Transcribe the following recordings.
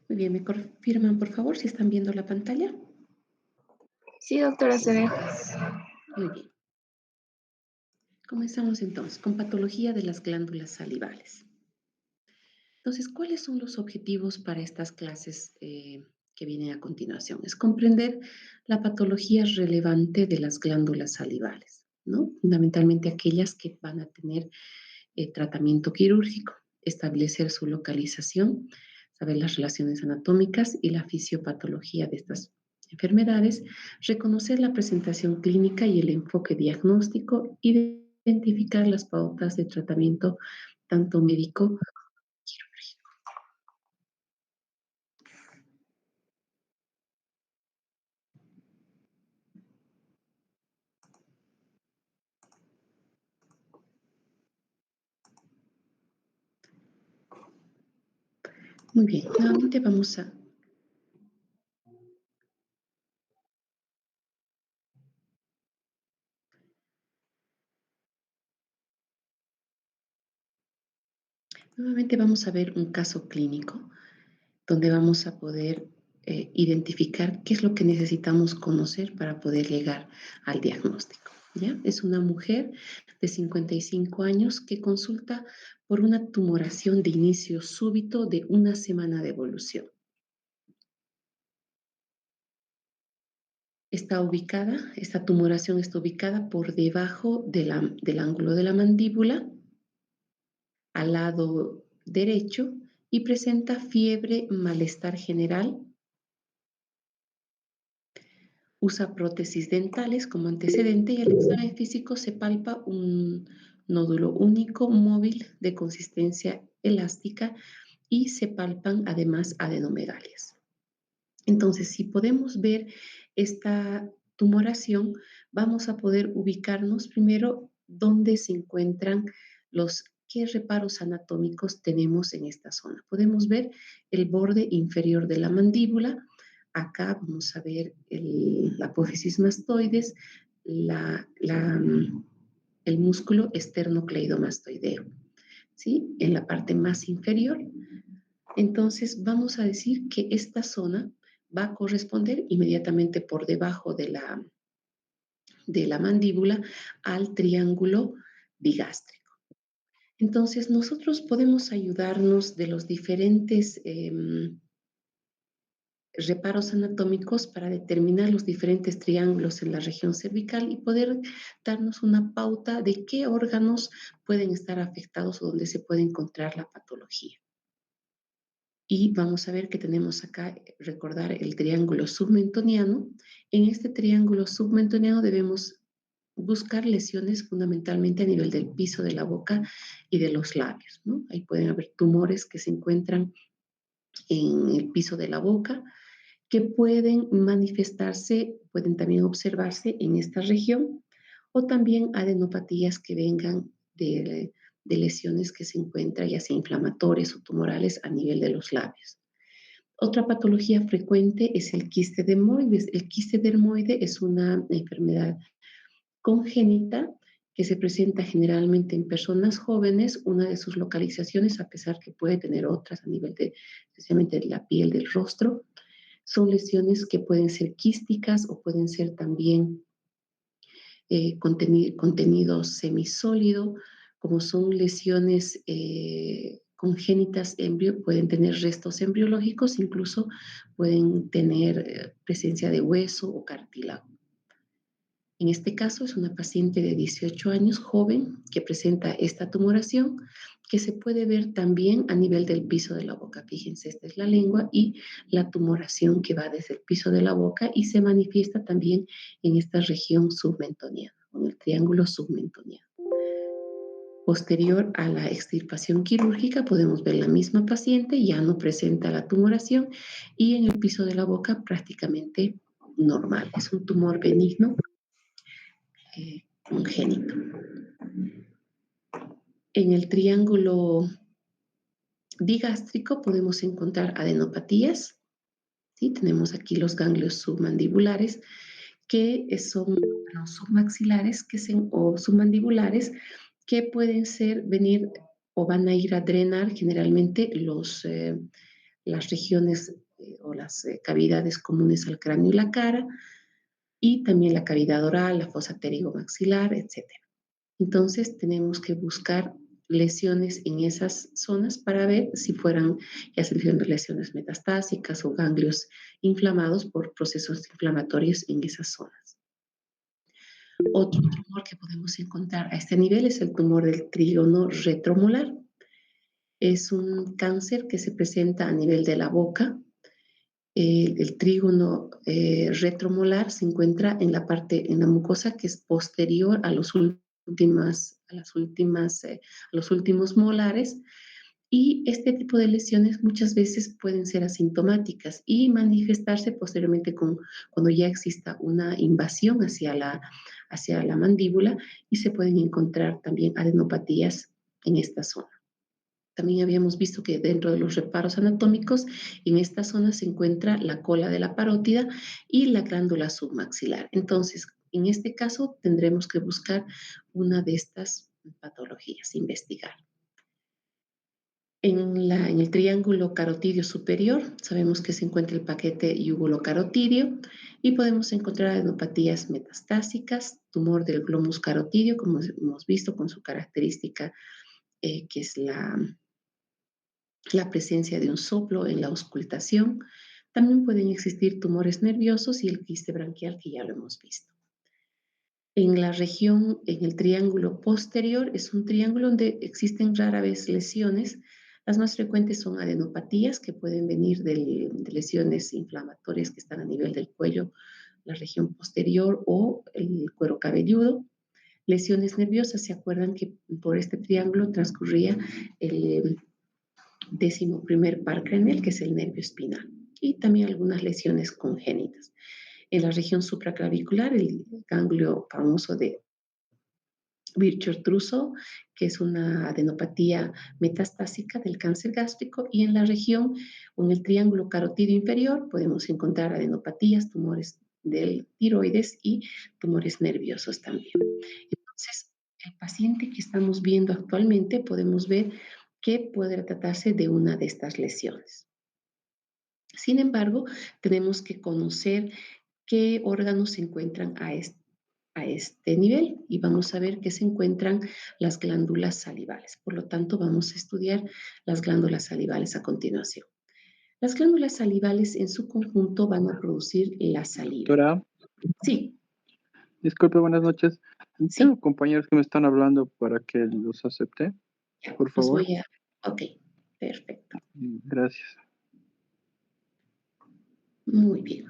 Muy bien, ¿me confirman, por favor, si están viendo la pantalla? Sí, doctora, se ve. Muy bien. Comenzamos entonces con patología de las glándulas salivales. Entonces, ¿cuáles son los objetivos para estas clases que vienen a continuación? Es comprender la patología relevante de las glándulas salivales, ¿no? Fundamentalmente aquellas que van a tener tratamiento quirúrgico, establecer su localización, saber las relaciones anatómicas y la fisiopatología de estas enfermedades, reconocer la presentación clínica y el enfoque diagnóstico, identificar las pautas de tratamiento tanto médico. Muy bien, nuevamente vamos a ver un caso clínico donde vamos a poder identificar qué es lo que necesitamos conocer para poder llegar al diagnóstico. ¿Ya? Es una mujer de 55 años que consulta por una tumoración de inicio súbito de una semana de evolución. Esta tumoración está ubicada por debajo del ángulo de la mandíbula, al lado derecho, y presenta fiebre, malestar general. Usa prótesis dentales como antecedente y al examen físico se palpa un nódulo único móvil de consistencia elástica y se palpan además adenomegalias. Entonces, si podemos ver esta tumoración, vamos a poder ubicarnos primero dónde se encuentran qué reparos anatómicos tenemos en esta zona. Podemos ver el borde inferior de la mandíbula. Acá vamos a ver la apófisis mastoides, el músculo esternocleidomastoideo, ¿sí? En la parte más inferior. Entonces, vamos a decir que esta zona va a corresponder inmediatamente por debajo de la mandíbula al triángulo bigástrico. Entonces, nosotros podemos ayudarnos de los diferentes reparos anatómicos para determinar los diferentes triángulos en la región cervical y poder darnos una pauta de qué órganos pueden estar afectados o dónde se puede encontrar la patología. Y vamos a ver que tenemos acá, recordar el triángulo submentoniano. En este triángulo submentoniano debemos buscar lesiones fundamentalmente a nivel del piso de la boca y de los labios, ¿no? Ahí pueden haber tumores que se encuentran en el piso de la boca, que pueden manifestarse, pueden también observarse en esta región, o también adenopatías que vengan de lesiones que se encuentran ya sea inflamatorias o tumorales a nivel de los labios. Otra patología frecuente es el quiste dermoides. El quiste dermoide es una enfermedad congénita que se presenta generalmente en personas jóvenes. Una de sus localizaciones, a pesar que puede tener otras a nivel de, especialmente de la piel del rostro, son lesiones que pueden ser quísticas o pueden ser también contenido semisólido, como son lesiones congénitas, pueden tener restos embriológicos, incluso pueden tener presencia de hueso o cartílago. En este caso es una paciente de 18 años, joven, que presenta esta tumoración, que se puede ver también a nivel del piso de la boca. Fíjense, esta es la lengua y la tumoración que va desde el piso de la boca y se manifiesta también en esta región submentoniana, en el triángulo submentoniano. Posterior a la extirpación quirúrgica podemos ver la misma paciente, ya no presenta la tumoración y en el piso de la boca prácticamente normal. Es un tumor benigno congénito. En el triángulo bigástrico podemos encontrar adenopatías, ¿sí? Tenemos aquí los ganglios submandibulares, que son los submaxilares o submandibulares, que pueden venir o van a ir a drenar generalmente las regiones o las cavidades comunes al cráneo y la cara, y también la cavidad oral, la fosa pterigomaxilar, etcétera. Entonces tenemos que buscar lesiones en esas zonas para ver si fueran ya sean lesiones metastásicas o ganglios inflamados por procesos inflamatorios en esas zonas. Otro tumor que podemos encontrar a este nivel es el tumor del trígono retromolar. Es un cáncer que se presenta a nivel de la boca. El trígono retromolar se encuentra en la parte, en la mucosa que es posterior a los últimos molares. Y este tipo de lesiones muchas veces pueden ser asintomáticas y manifestarse posteriormente cuando ya exista una invasión hacia la mandíbula, y se pueden encontrar también adenopatías en esta zona. También habíamos visto que dentro de los reparos anatómicos, en esta zona se encuentra la cola de la parótida y la glándula submaxilar. Entonces, en este caso, tendremos que buscar una de estas patologías, investigar. En el triángulo carotidio superior, sabemos que se encuentra el paquete yugulocarotidio y podemos encontrar adenopatías metastásicas, tumor del glomus carotidio, como hemos visto con su característica que es la presencia de un soplo en la auscultación. También pueden existir tumores nerviosos y el quiste branquial, que ya lo hemos visto. En la región, en el triángulo posterior, es un triángulo donde existen rara vez lesiones. Las más frecuentes son adenopatías, que pueden venir de lesiones inflamatorias que están a nivel del cuello, la región posterior o el cuero cabelludo. Lesiones nerviosas, ¿se acuerdan que por este triángulo transcurría el 11º par craneal, que es el nervio espinal? Y también algunas lesiones congénitas. En la región supraclavicular, el ganglio famoso de Virchow-Trousseau, que es una adenopatía metastásica del cáncer gástrico, y en la región o en el triángulo carotidio inferior podemos encontrar adenopatías, tumores del tiroides y tumores nerviosos también. Entonces, el paciente que estamos viendo actualmente, podemos ver que puede tratarse de una de estas lesiones. Sin embargo, tenemos que conocer qué órganos se encuentran a este nivel, y vamos a ver que se encuentran las glándulas salivales. Por lo tanto, vamos a estudiar las glándulas salivales a continuación. Las glándulas salivales en su conjunto van a producir la saliva. Doctora, Sí, disculpe, buenas noches. sí, Tengo compañeros que me están hablando para que los acepte, ya, por los favor. voy a... Ok, perfecto. Gracias. Muy bien.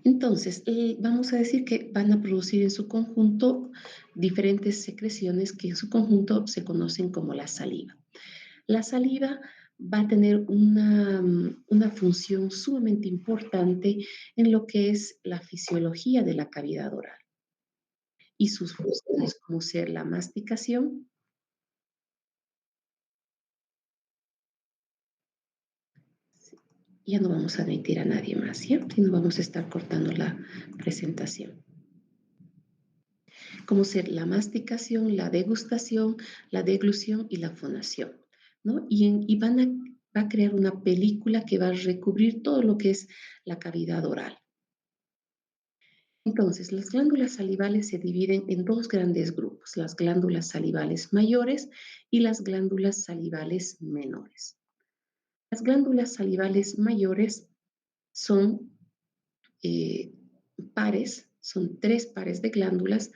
Entonces, vamos a decir que van a producir en su conjunto diferentes secreciones que en su conjunto se conocen como la saliva. La saliva va a tener una función sumamente importante en lo que es la fisiología de la cavidad oral, y sus funciones como ser la masticación. Ya no vamos a admitir a nadie más, ¿ya? Sino vamos a estar cortando la presentación. Como ser la masticación, la degustación, la deglución y la fonación, ¿no? Y va a crear una película que va a recubrir todo lo que es la cavidad oral. Entonces, las glándulas salivales se dividen en dos grandes grupos: las glándulas salivales mayores y las glándulas salivales menores. Las glándulas salivales mayores son son 3 pares de glándulas,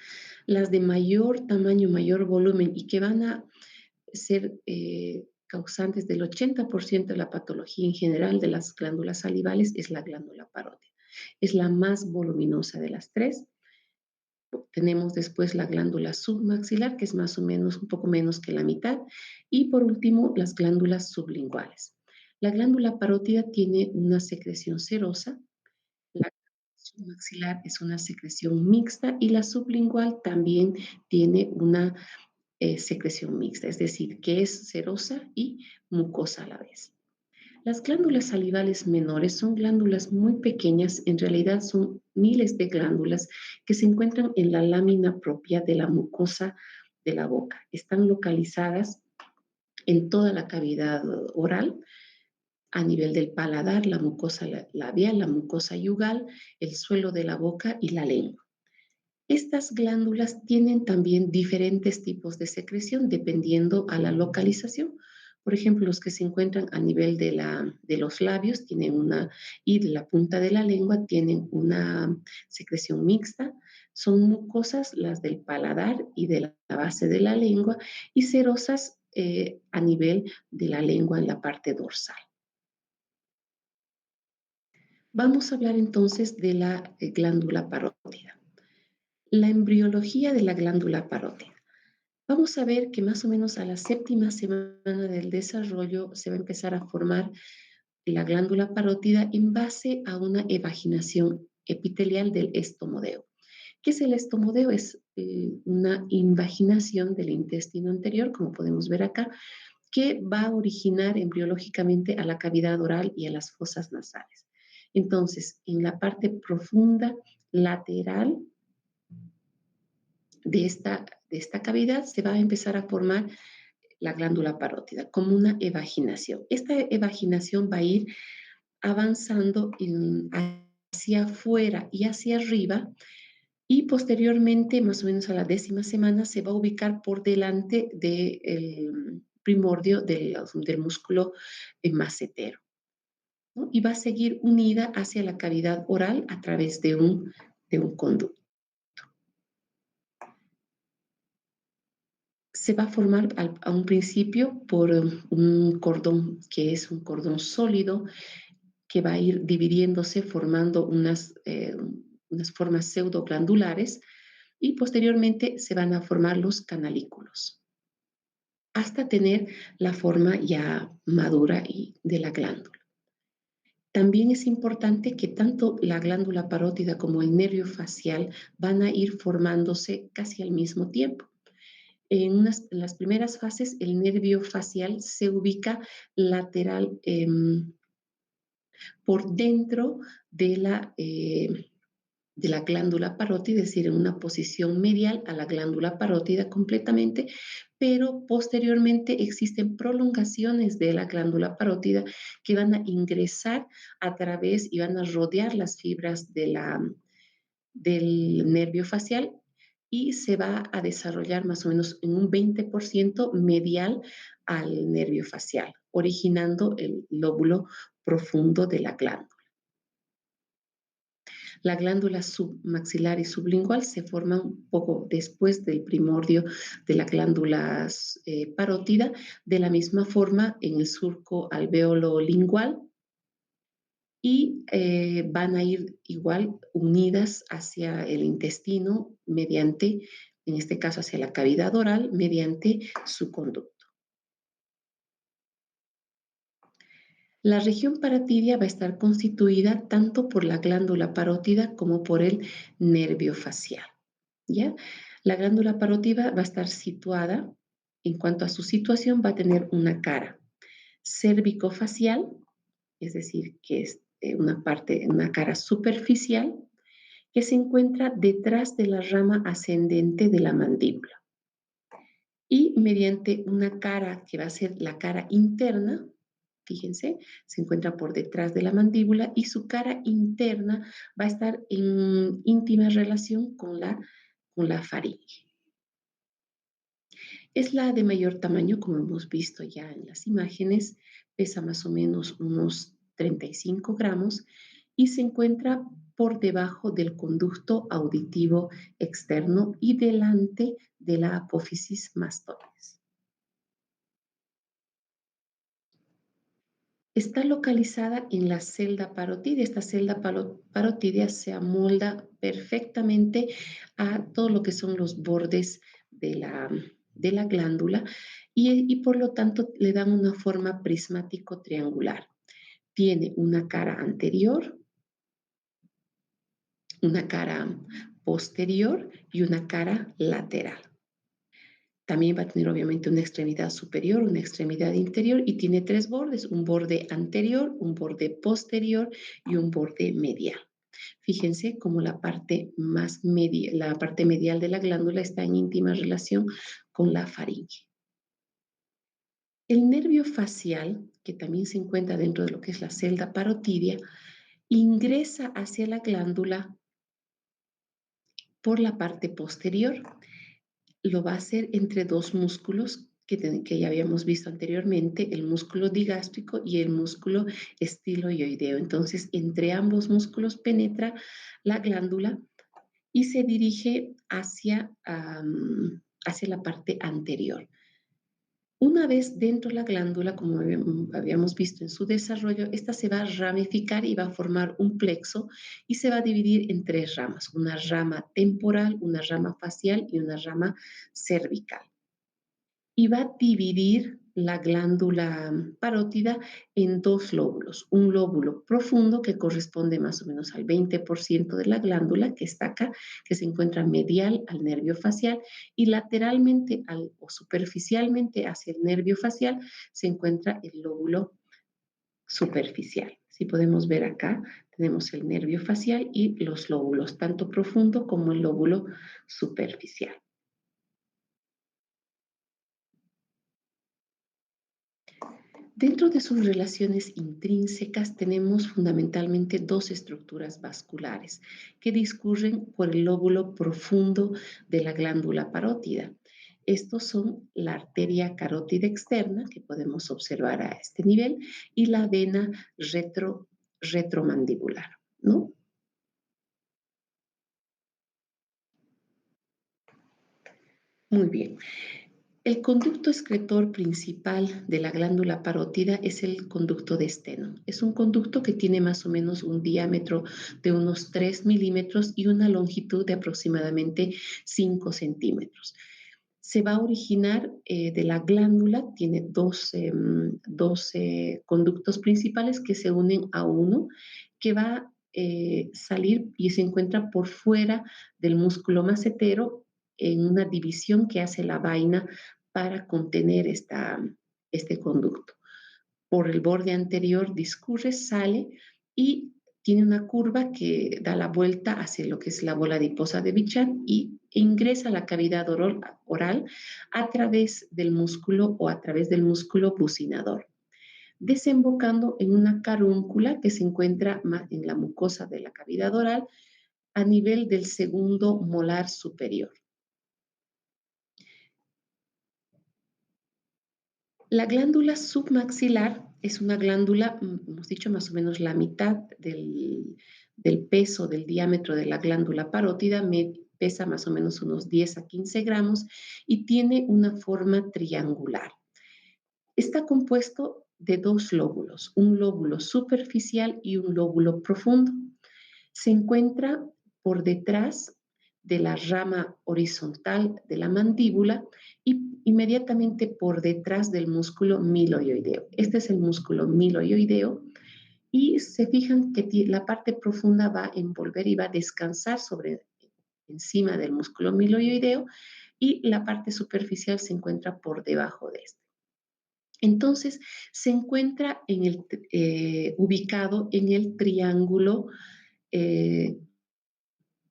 las de mayor tamaño, mayor volumen, y que van a ser causantes del 80% de la patología en general de las glándulas salivales, es la glándula parótida. Es la más voluminosa de las 3. Tenemos después la glándula submaxilar, que es más o menos un poco menos que la mitad, y por último las glándulas sublinguales. La glándula parótida tiene una secreción serosa, la submaxilar es una secreción mixta, y la sublingual también tiene una secreción mixta, es decir, que es serosa y mucosa a la vez. Las glándulas salivales menores son glándulas muy pequeñas, en realidad son miles de glándulas que se encuentran en la lámina propia de la mucosa de la boca. Están localizadas en toda la cavidad oral, a nivel del paladar, la mucosa labial, la mucosa yugal, el suelo de la boca y la lengua. Estas glándulas tienen también diferentes tipos de secreción dependiendo a la localización. Por ejemplo, los que se encuentran a nivel de los labios tienen y de la punta de la lengua tienen una secreción mixta. Son mucosas las del paladar y de la base de la lengua y cerosas a nivel de la lengua en la parte dorsal. Vamos a hablar entonces de la glándula parótida. La embriología de la glándula parótida. Vamos a ver que más o menos a la séptima semana del desarrollo se va a empezar a formar la glándula parótida en base a una evaginación epitelial del estomodeo. ¿Qué es el estomodeo? Es una invaginación del intestino anterior, como podemos ver acá, que va a originar embriológicamente a la cavidad oral y a las fosas nasales. Entonces, en la parte profunda lateral de esta cavidad se va a empezar a formar la glándula parótida como una evaginación. Esta evaginación va a ir avanzando hacia afuera y hacia arriba y posteriormente, más o menos a la 10ª semana, se va a ubicar por delante del primordio del músculo macetero, ¿no? Y va a seguir unida hacia la cavidad oral a través de un conducto. Se va a formar a un principio por un cordón que es un cordón sólido que va a ir dividiéndose formando unas formas pseudoglandulares y posteriormente se van a formar los canalículos hasta tener la forma ya madura de la glándula. También es importante que tanto la glándula parótida como el nervio facial van a ir formándose casi al mismo tiempo. En las primeras fases, el nervio facial se ubica lateral por dentro de la glándula parótida, es decir, en una posición medial a la glándula parótida completamente, pero posteriormente existen prolongaciones de la glándula parótida que van a ingresar a través y van a rodear las fibras del nervio facial y se va a desarrollar más o menos en un 20% medial al nervio facial, originando el lóbulo profundo de la glándula. La glándula submaxilar y sublingual se forma un poco después del primordio de la glándula parótida, de la misma forma en el surco alveolo lingual y van a ir igual unidas hacia el intestino mediante, en este caso hacia la cavidad oral, mediante su conducto. La región parotidia va a estar constituida tanto por la glándula parótida como por el nervio facial, ¿ya? La glándula parótida va a estar situada, en cuanto a su situación, va a tener una cara cérvico-facial, es decir, que es una cara superficial, que se encuentra detrás de la rama ascendente de la mandíbula. Y mediante una cara que va a ser la cara interna, fíjense, se encuentra por detrás de la mandíbula y su cara interna va a estar en íntima relación con la faringe. Es la de mayor tamaño, como hemos visto ya en las imágenes, pesa más o menos unos 35 gramos y se encuentra por debajo del conducto auditivo externo y delante de la apófisis mastoides. Está localizada en la celda parotidia. Esta celda parotidia se amolda perfectamente a todo lo que son los bordes de la glándula y por lo tanto le dan una forma prismático triangular. Tiene una cara anterior, una cara posterior y una cara lateral. También va a tener obviamente una extremidad superior, una extremidad interior y tiene 3 bordes, un borde anterior, un borde posterior y un borde medial. Fíjense cómo la parte medial de la glándula está en íntima relación con la faringe. El nervio facial, que también se encuentra dentro de lo que es la celda parotidia, ingresa hacia la glándula por la parte posterior. Lo va a hacer entre dos músculos que ya habíamos visto anteriormente, el músculo digástrico y el músculo estiloioideo. Entonces, entre ambos músculos penetra la glándula y se dirige hacia la parte anterior. Una vez dentro de la glándula, como habíamos visto en su desarrollo, esta se va a ramificar y va a formar un plexo y se va a dividir en tres ramas, una rama temporal, una rama facial y una rama cervical. Y va a dividir la glándula parótida en dos lóbulos. Un lóbulo profundo que corresponde más o menos al 20% de la glándula que está acá, que se encuentra medial al nervio facial, y lateralmente o superficialmente hacia el nervio facial se encuentra el lóbulo superficial. Si podemos ver acá, tenemos el nervio facial y los lóbulos, tanto profundo como el lóbulo superficial. Dentro de sus relaciones intrínsecas tenemos fundamentalmente dos estructuras vasculares que discurren por el lóbulo profundo de la glándula parótida. Estos son la arteria carótida externa, que podemos observar a este nivel, y la vena retromandibular, ¿no? Muy bien. El conducto excretor principal de la glándula parótida es el conducto de Steno. Es un conducto que tiene más o menos un diámetro de unos 3 milímetros y una longitud de aproximadamente 5 centímetros. Se va a originar de la glándula, tiene dos conductos principales que se unen a uno, que va a salir y se encuentra por fuera del músculo macetero en una división que hace la vaina para contener este conducto. Por el borde anterior discurre, sale y tiene una curva que da la vuelta hacia lo que es la bola adiposa de Bichat y ingresa a la cavidad oral a través del músculo o a través del músculo bucinador, desembocando en una carúncula que se encuentra en la mucosa de la cavidad oral a nivel del segundo molar superior. La glándula submaxilar es una glándula, hemos dicho más o menos la mitad del peso del diámetro de la glándula parótida, pesa más o menos unos 10 a 15 gramos y tiene una forma triangular. Está compuesto de dos lóbulos, un lóbulo superficial y un lóbulo profundo. Se encuentra por detrás de la rama horizontal de la mandíbula y inmediatamente por detrás del músculo miloioideo. Este es el músculo miloioideo y se fijan que la parte profunda va a envolver y va a descansar encima del músculo miloioideo y la parte superficial se encuentra por debajo de este. Entonces, se encuentra ubicado en el triángulo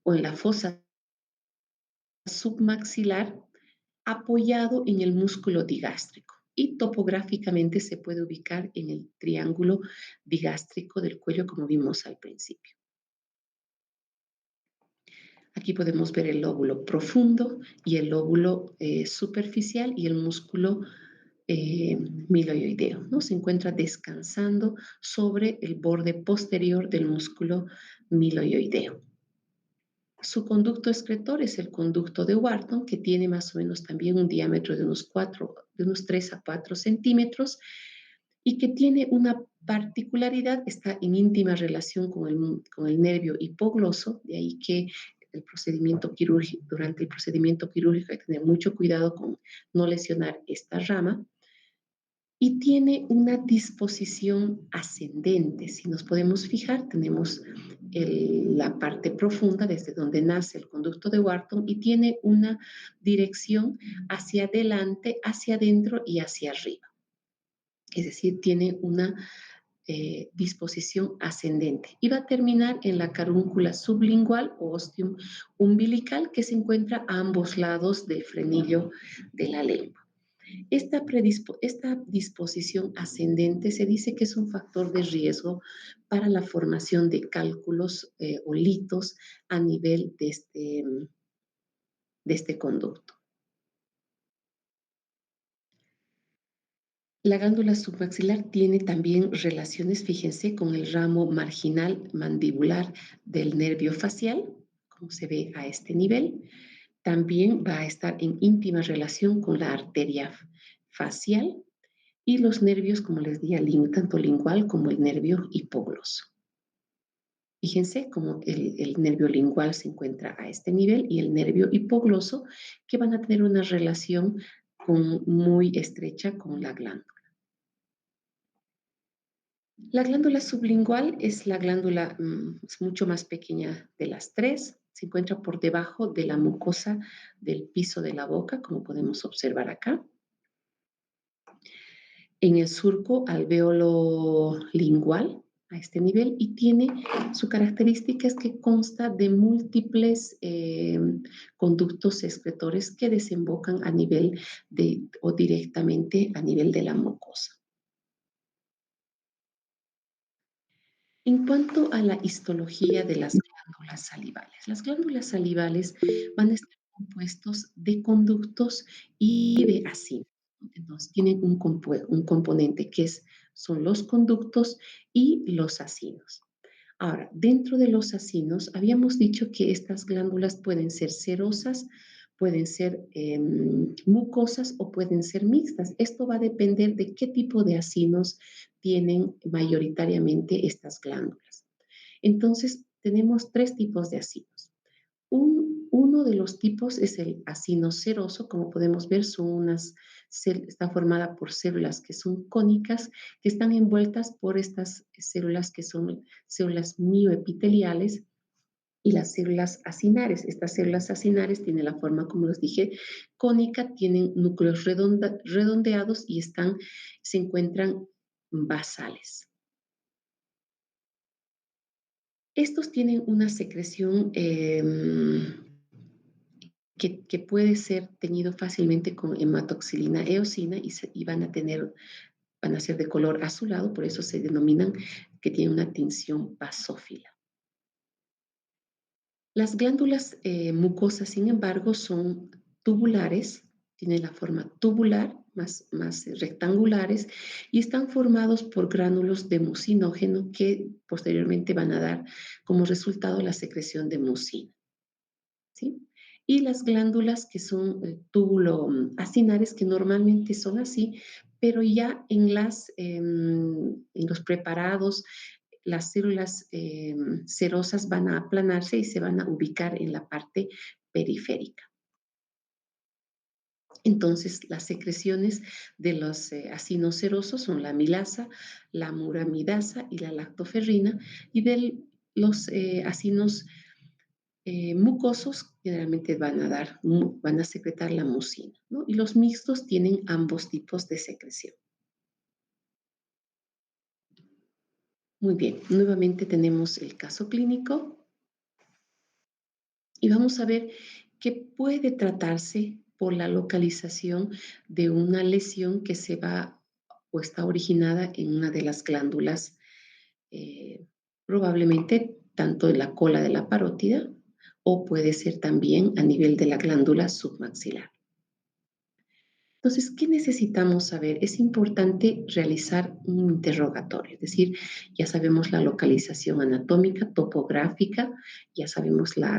o en la fosa submaxilar apoyado en el músculo digástrico y topográficamente se puede ubicar en el triángulo digástrico del cuello como vimos al principio. Aquí podemos ver el lóbulo profundo y el lóbulo superficial y el músculo miloioideo, ¿no? Se encuentra descansando sobre el borde posterior del músculo miloioideo. Su conducto excretor es el conducto de Wharton, que tiene más o menos también un diámetro de unos 3 a 4 centímetros y que tiene una particularidad, está en íntima relación con el nervio hipogloso, de ahí que durante el procedimiento quirúrgico hay que tener mucho cuidado con no lesionar esta rama. Y tiene una disposición ascendente. Si nos podemos fijar, tenemos la parte profunda desde donde nace el conducto de Wharton y tiene una dirección hacia adelante, hacia adentro y hacia arriba. Es decir, tiene una disposición ascendente y va a terminar en la carúncula sublingual o ostium umbilical que se encuentra a ambos lados del frenillo de la lengua. Esta disposición ascendente se dice que es un factor de riesgo para la formación de cálculos o litos a nivel de este conducto. La glándula submaxilar tiene también relaciones, fíjense, con el ramo marginal mandibular del nervio facial, como se ve a este nivel. También va a estar en íntima relación con la arteria facial y los nervios, como les dije, tanto lingual como el nervio hipogloso. Fíjense cómo el nervio lingual se encuentra a este nivel y el nervio hipogloso, que van a tener una relación muy estrecha con la glándula. La glándula sublingual es la glándula es mucho más pequeña de las tres. Se encuentra por debajo de la mucosa del piso de la boca, como podemos observar acá. En el surco alveolo lingual, a este nivel, y tiene su característica es que consta de múltiples conductos excretores que desembocan a nivel o directamente a nivel de la mucosa. En cuanto a la histología de las glándulas salivales van a estar compuestos de conductos y de acinos. Entonces, tienen un componente que son los conductos y los acinos. Ahora, dentro de los acinos, habíamos dicho que estas glándulas pueden ser serosas, pueden ser mucosas o pueden ser mixtas. Esto va a depender de qué tipo de acinos tienen mayoritariamente estas glándulas. Entonces, tenemos tres tipos de acinos. Uno de los tipos es el acino seroso, como podemos ver, está formada por células que son cónicas, que están envueltas por estas células que son células mioepiteliales y las células acinares. Estas células acinares tienen la forma, como les dije, cónica, tienen núcleos redondeados y se encuentran basales. Estos tienen una secreción que puede ser teñido fácilmente con hematoxilina eosina y van a ser de color azulado, por eso se denominan que tienen una tinción basófila. Las glándulas mucosas, sin embargo, son tubulares, tienen la forma tubular, más rectangulares, y están formados por gránulos de mucinógeno que posteriormente van a dar como resultado la secreción de mucina. ¿Sí? Y las glándulas que son túbulo-acinares, que normalmente son así, pero ya en los preparados, las células serosas van a aplanarse y se van a ubicar en la parte periférica. Entonces, las secreciones de los acinos serosos son la amilasa, la muramidasa y la lactoferrina, y de los acinos mucosos generalmente van a secretar la mucina, ¿no? Y los mixtos tienen ambos tipos de secreción. Muy bien, nuevamente tenemos el caso clínico y vamos a ver que puede tratarse por la localización de una lesión que se va o está originada en una de las glándulas, probablemente tanto en la cola de la parótida o puede ser también a nivel de la glándula submaxilar. Entonces, ¿qué necesitamos saber? Es importante realizar un interrogatorio, es decir, ya sabemos la localización anatómica, topográfica, ya sabemos los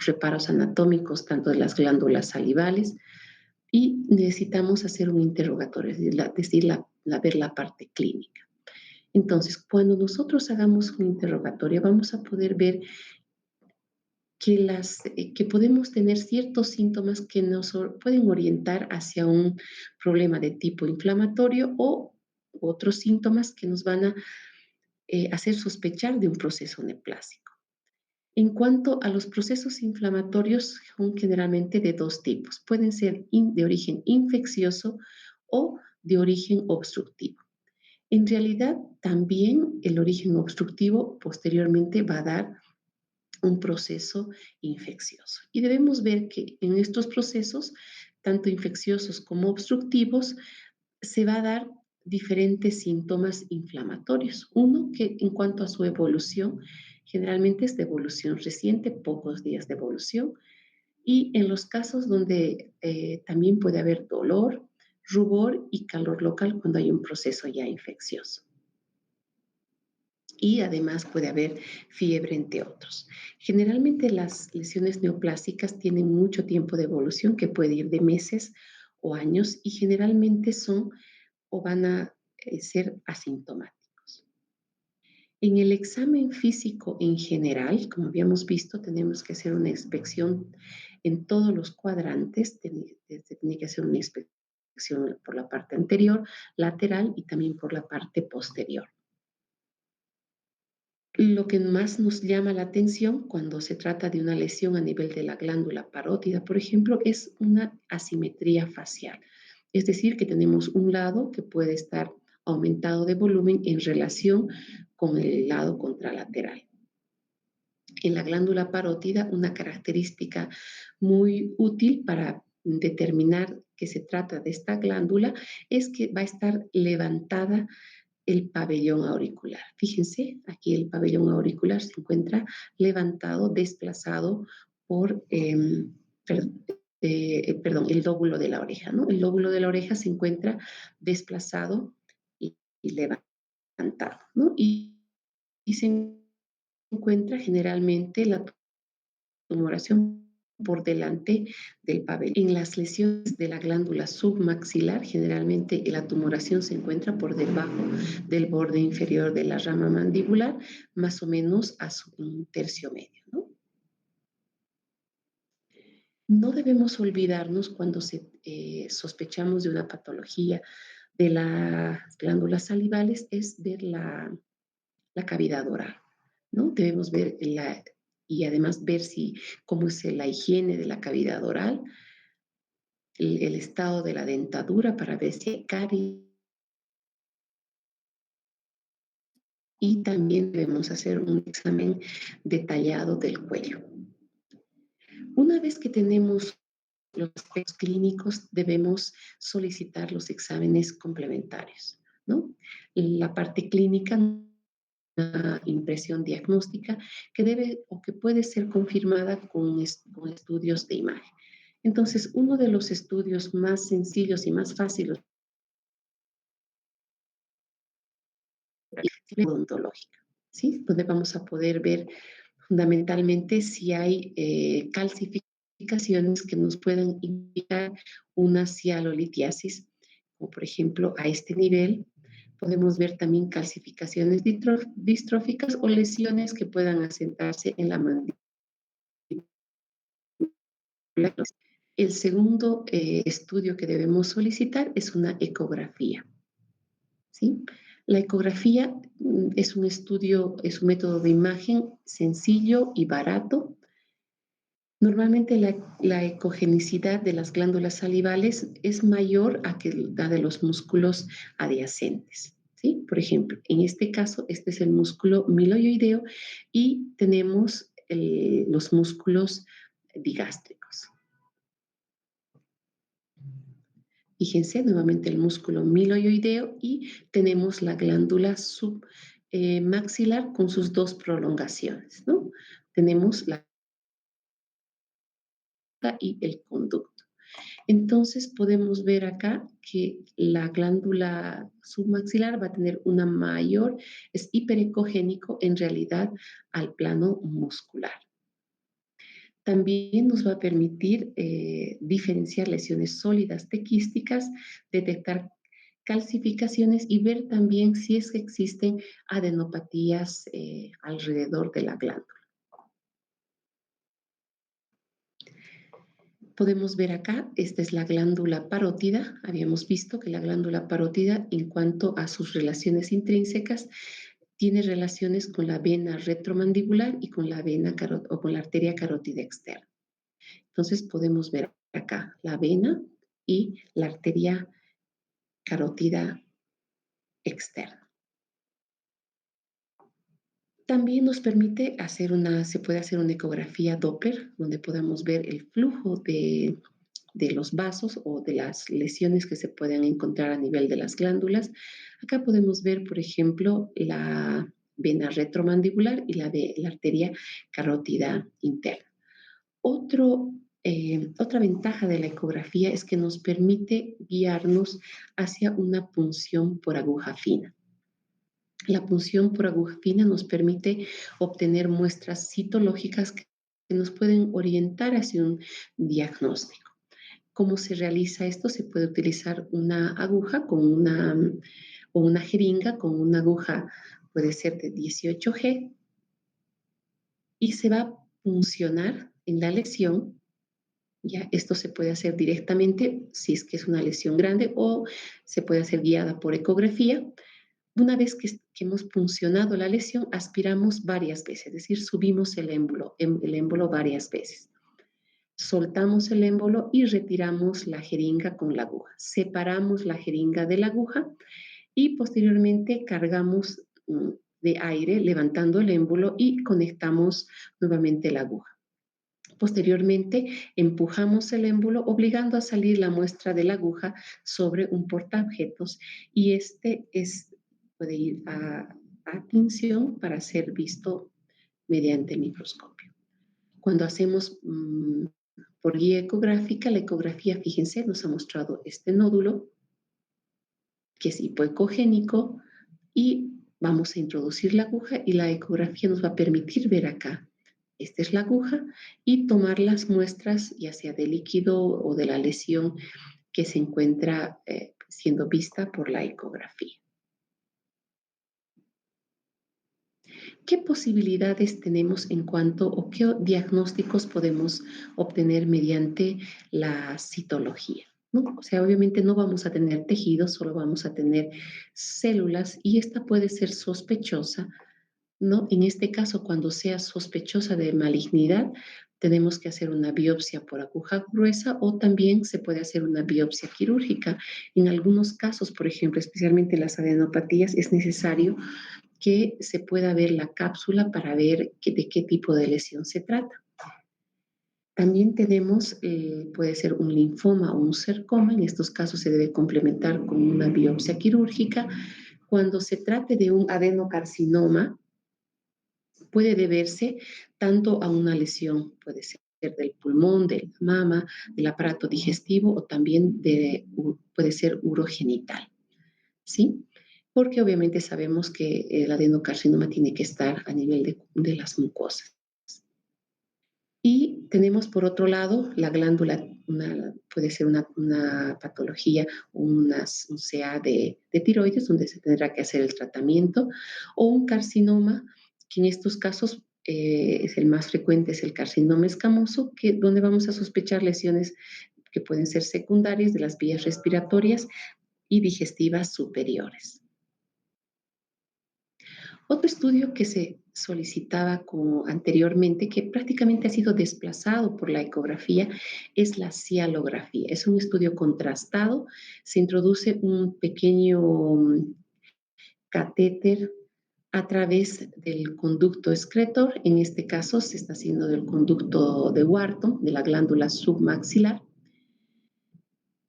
reparos anatómicos tanto de las glándulas salivales y necesitamos hacer un interrogatorio, es decir, ver la parte clínica. Entonces, cuando nosotros hagamos un interrogatorio, vamos a poder ver que podemos tener ciertos síntomas que nos pueden orientar hacia un problema de tipo inflamatorio o otros síntomas que nos van a hacer sospechar de un proceso neoplásico. En cuanto a los procesos inflamatorios, son generalmente de dos tipos. Pueden ser de origen infeccioso o de origen obstructivo. En realidad, también el origen obstructivo posteriormente va a dar un proceso infeccioso. Y debemos ver que en estos procesos tanto infecciosos como obstructivos, se va a dar diferentes síntomas inflamatorios. Uno que en cuanto a su evolución, generalmente es de evolución reciente, pocos días de evolución, y en los casos donde también puede haber dolor, rubor y calor local cuando hay un proceso ya infeccioso. Y además puede haber fiebre, entre otros. Generalmente las lesiones neoplásicas tienen mucho tiempo de evolución, que puede ir de meses o años, y generalmente son o van a ser asintomáticos. En el examen físico en general, como habíamos visto, tenemos que hacer una inspección en todos los cuadrantes, tiene que hacer una inspección por la parte anterior, lateral y también por la parte posterior. Lo que más nos llama la atención cuando se trata de una lesión a nivel de la glándula parótida, por ejemplo, es una asimetría facial. Es decir, que tenemos un lado que puede estar aumentado de volumen en relación con el lado contralateral. En la glándula parótida, una característica muy útil para determinar que se trata de esta glándula es que va a estar levantada el pabellón auricular. Fíjense, aquí el pabellón auricular se encuentra levantado, desplazado por, el lóbulo de la oreja, ¿no? El lóbulo de la oreja se encuentra desplazado y levantado, ¿no? Y se encuentra generalmente la tumoración por delante del pabellón. En las lesiones de la glándula submaxilar, generalmente la tumoración se encuentra por debajo del borde inferior de la rama mandibular, más o menos a un tercio medio, ¿no? No debemos olvidarnos cuando sospechamos de una patología de las glándulas salivales, es ver la cavidad oral, ¿no? Debemos ver y además ver cómo es la higiene de la cavidad oral, el estado de la dentadura para ver si hay caries, y también debemos hacer un examen detallado del cuello. Una vez que tenemos los aspectos clínicos, debemos solicitar los exámenes complementarios, ¿no? La parte clínica, una impresión diagnóstica que debe o que puede ser confirmada con estudios de imagen. Entonces, uno de los estudios más sencillos y más fáciles es la odontológica, ¿sí? Donde vamos a poder ver fundamentalmente si hay calcificaciones que nos puedan indicar una cialolitiasis, como por ejemplo a este nivel. Podemos ver también calcificaciones distróficas o lesiones que puedan asentarse en la mandíbula. El segundo estudio que debemos solicitar es una ecografía, ¿sí? La ecografía es un estudio, es un método de imagen sencillo y barato. Normalmente la ecogenicidad de las glándulas salivales es mayor a que la de los músculos adyacentes, ¿sí? Por ejemplo, en este caso, este es el músculo miloioideo y tenemos los músculos digástricos. Fíjense nuevamente el músculo miloioideo y tenemos la glándula submaxilar con sus dos prolongaciones, ¿no? Tenemos la y el conducto. Entonces podemos ver acá que la glándula submaxilar va a tener una mayor, es hiperecogénico en realidad al plano muscular. También nos va a permitir diferenciar lesiones sólidas tequísticas, detectar calcificaciones y ver también si es que existen adenopatías alrededor de la glándula. Podemos ver acá, esta es la glándula parótida. Habíamos visto que la glándula parótida, en cuanto a sus relaciones intrínsecas, tiene relaciones con la vena retromandibular y con la vena o con la arteria carótida externa. Entonces podemos ver acá la vena y la arteria carótida externa. También nos permite se puede hacer una ecografía Doppler, donde podamos ver el flujo de de los vasos o de las lesiones que se pueden encontrar a nivel de las glándulas. Acá podemos ver, por ejemplo, la vena retromandibular y la de la arteria carótida interna. Otra ventaja de la ecografía es que nos permite guiarnos hacia una punción por aguja fina. La punción por aguja fina nos permite obtener muestras citológicas que nos pueden orientar hacia un diagnóstico. ¿Cómo se realiza esto? Se puede utilizar una aguja o una jeringa con una aguja, puede ser de 18G, y se va a puncionar en la lesión. Ya, esto se puede hacer directamente si es que es una lesión grande o se puede hacer guiada por ecografía. Una vez que hemos puncionado la lesión, aspiramos varias veces, es decir, subimos el émbolo varias veces. Soltamos el émbolo y retiramos la jeringa con la aguja. Separamos la jeringa de la aguja y posteriormente cargamos de aire levantando el émbolo y conectamos nuevamente la aguja. Posteriormente, empujamos el émbolo obligando a salir la muestra de la aguja sobre un portaobjetos y puede ir a tinción para ser visto mediante el microscopio. Cuando hacemos por guía ecográfica, la ecografía, fíjense, nos ha mostrado este nódulo que es hipoecogénico y vamos a introducir la aguja y la ecografía nos va a permitir ver acá. Esta es la aguja y tomar las muestras ya sea de líquido o de la lesión que se encuentra siendo vista por la ecografía. ¿Qué posibilidades tenemos en cuanto o qué diagnósticos podemos obtener mediante la citología? ¿No? O sea, obviamente no vamos a tener tejidos, solo vamos a tener células y esta puede ser sospechosa, ¿no? En este caso, cuando sea sospechosa de malignidad, tenemos que hacer una biopsia por aguja gruesa o también se puede hacer una biopsia quirúrgica. En algunos casos, por ejemplo, especialmente en las adenopatías, es necesario que se pueda ver la cápsula para ver de qué tipo de lesión se trata. También tenemos, puede ser un linfoma o un sarcoma, en estos casos se debe complementar con una biopsia quirúrgica. Cuando se trate de un adenocarcinoma, puede deberse tanto a una lesión, puede ser del pulmón, de la mama, del aparato digestivo o también puede ser urogenital, ¿sí? Porque obviamente sabemos que el adenocarcinoma tiene que estar a nivel de las mucosas. Y tenemos por otro lado la glándula, puede ser una patología, un CA de tiroides, donde se tendrá que hacer el tratamiento, o un carcinoma, que en estos casos es el más frecuente, es el carcinoma escamoso, donde vamos a sospechar lesiones que pueden ser secundarias de las vías respiratorias y digestivas superiores. Otro estudio que se solicitaba anteriormente, que prácticamente ha sido desplazado por la ecografía, es la cialografía. Es un estudio contrastado, se introduce un pequeño catéter a través del conducto excretor, en este caso se está haciendo del conducto de Wharton, de la glándula submaxilar,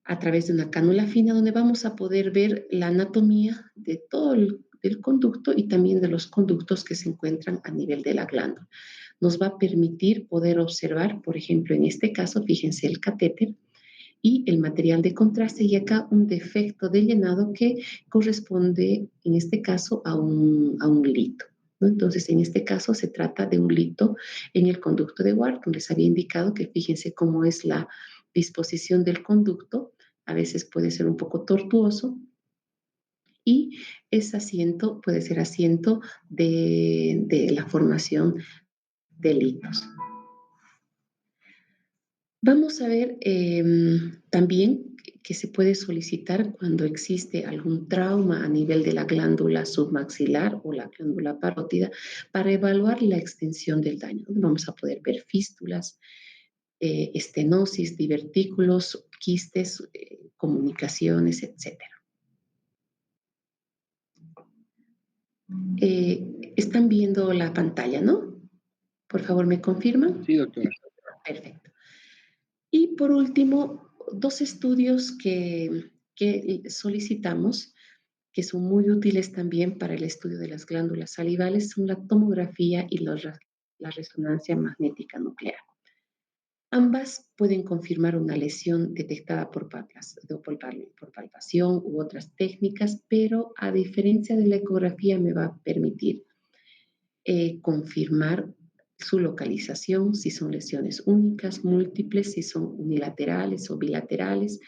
a través de una cánula fina donde vamos a poder ver la anatomía de todo el conducto y también de los conductos que se encuentran a nivel de la glándula. Nos va a permitir poder observar, por ejemplo, en este caso, fíjense el catéter y el material de contraste y acá un defecto de llenado que corresponde, en este caso, a un lito, ¿no? Entonces, en este caso se trata de un lito en el conducto de Wharton. Les había indicado que fíjense cómo es la disposición del conducto, a veces puede ser un poco tortuoso, y puede ser asiento de la formación de litos. Vamos a ver también que se puede solicitar cuando existe algún trauma a nivel de la glándula submaxilar o la glándula parótida para evaluar la extensión del daño. Vamos a poder ver fístulas, estenosis, divertículos, quistes, comunicaciones, etc. Están viendo la pantalla, ¿no? Por favor, ¿me confirman? Sí, doctora. Perfecto. Y por último, dos estudios que solicitamos, que son muy útiles también para el estudio de las glándulas salivales, son la tomografía y la resonancia magnética nuclear. Ambas pueden confirmar una lesión detectada por palpación u otras técnicas, pero a diferencia de la ecografía me va a permitir confirmar su localización, si son lesiones únicas, múltiples, si son unilaterales o bilaterales,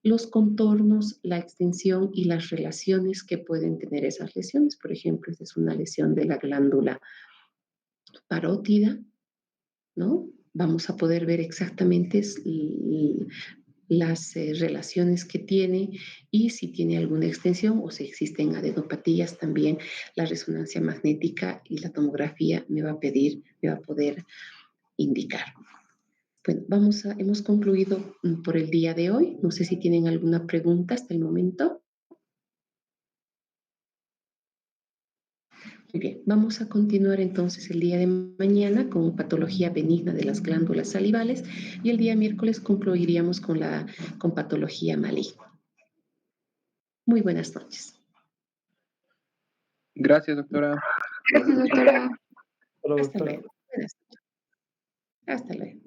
los contornos, la extensión y las relaciones que pueden tener esas lesiones. Por ejemplo, esta es una lesión de la glándula parótida, ¿no? Vamos a poder ver exactamente las relaciones que tiene y si tiene alguna extensión o si existen adenopatías también, la resonancia magnética y la tomografía me va a poder indicar. Bueno, hemos concluido por el día de hoy. No sé si tienen alguna pregunta hasta el momento. Muy bien, vamos a continuar entonces el día de mañana con patología benigna de las glándulas salivales y el día miércoles concluiríamos con patología maligna. Muy buenas noches. Gracias, doctora. Gracias, doctora. Hasta luego. Buenas noches. Hasta luego.